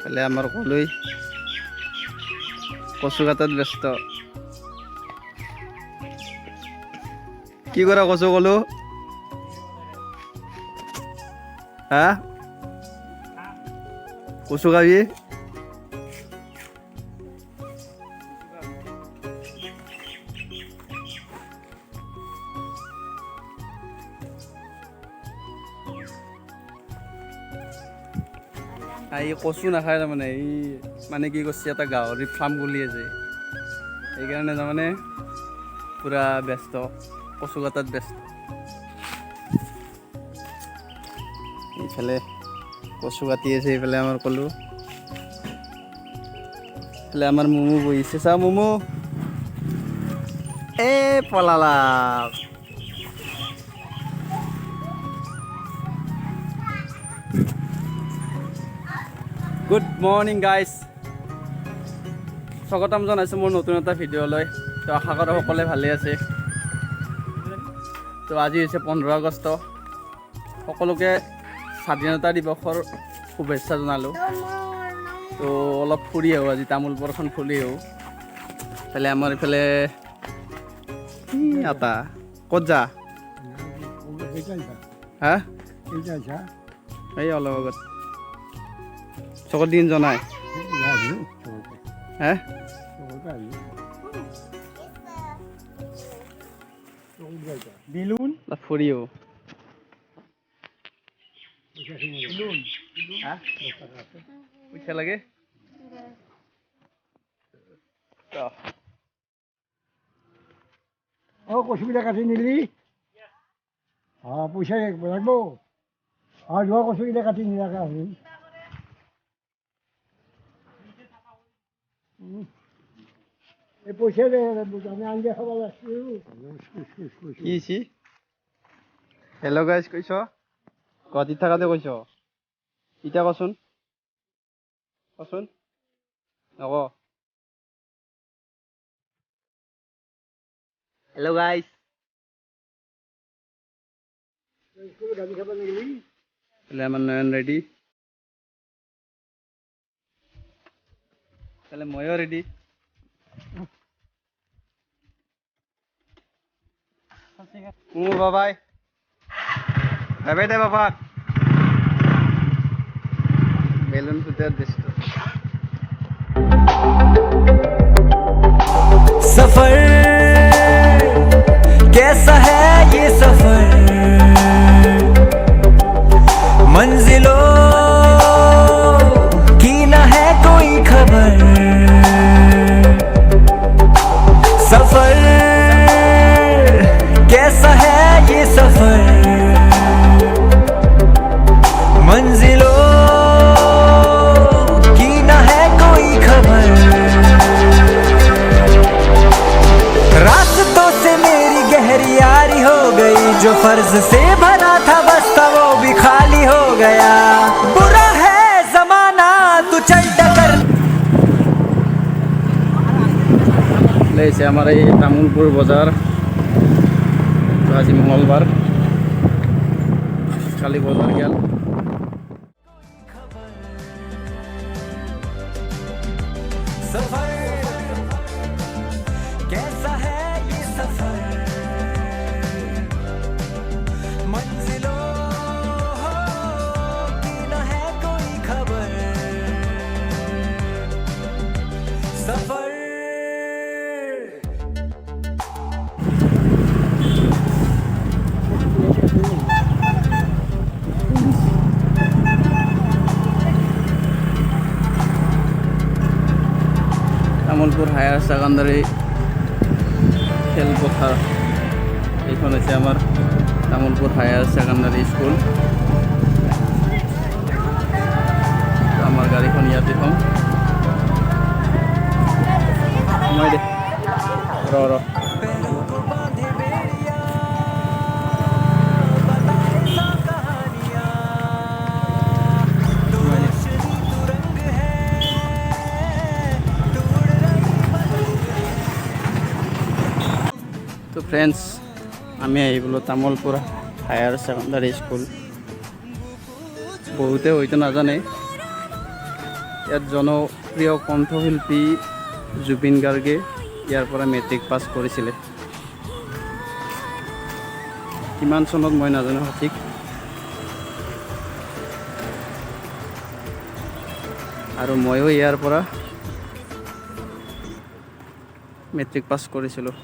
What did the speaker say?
তাহলে আমাৰ কলই কচু কাটাত ব্যস্ত কি কৰা কচু কলু হ্যাঁ কচু খাবি এই কচু নাখায় তাৰমানে এই মানে কি কৰিছে এটা গাহৰি ফাৰ্ম খুলি আছে সেইকাৰণে তাৰমানে পুৰা ব্যস্ত কচু কাটাত ব্যস্ত এইফালে কচু কাটি আছে এইফালে আমাৰ কলো এইফালে আমাৰ মমো বহিছে চা মমো এ পলালা গুড মৰ্নিং গাইজ স্বাগতম জনাইছোঁ মোৰ নতুন এটা ভিডিঅ'লৈ তো আশা কৰোঁ সকলোৱে ভালে আছে তো আজি হৈছে 15 আগষ্ট সকলোকে স্বাধীনতা দিৱসৰ শুভেচ্ছা জনালোঁ তো অলপ ফুৰি আহোঁ আজি তামোলপুৰখন ফুৰি আহোঁ তাহলে আমাৰ এইফালে এটা ক'ত যা হা এই অলপ আগত চকত দিন জনাই হে বেলুন ফুৰিও পইচা লাগে কচুবিলাক কাটি নিলি পইচা লাগব যোৱা কচুবিলাক কাটি নিলাকা আমি এই পইচা আমি আঞ্জা খাব কি হেল্ল' গাইজ কৈছ গুৱাহাটীত থাকাতে কৈছ এতিয়া কচোন নক হেল্ল' গাইজ গাড়ী খাব লাগিলি তাহলে আমার নয়ন রেডি তাহলে ময়ও রেডি বাবাই যাবে দে বাবা বেলুন ফুটার দৃশ্য सफर कैसा है ये सफर मंजिलों की न है कोई खबर सफर कैसा है ये सफर मंजिलों की न है कोई खबर रास्तों से मेरी गहरी यारी हो गई जो फर्ज से भरा था बस्ता वो भी खाली हो गया बुरा है जमाना तू चल टकर লেছে আমার এই তামুলপুর বাজার আজি মঙ্গলবার কালি বাজার গেল सफर कैसा है ये सफर मंजिलों की न है कोई खबर सफर তামুলপুর হায়ার সেকেন্ডারি খেলপথার এইখন হৈছে আমাৰ তামুলপুৰ হায়াৰ সেকেন্ডাৰি স্কুল আমাৰ গাড়ীখন ইয়াতে থম মই দে ৰ তো ফ্ৰেন্ডস আমি আহিবলৈ তামোলপুৰ হায়াৰ ছেকেণ্ডাৰী স্কুল। বহুতে হয়তো নাজানে ইয়াত জনপ্ৰিয় কণ্ঠশিল্পী জুবিন গাৰ্গে ইয়াৰ পৰা মেট্ৰিক পাছ কৰিছিলে। কিমান চনত মই নাজানো সঠিক। আৰু ময়ো ইয়াৰ পৰা মেট্ৰিক পাছ কৰিছিলোঁ।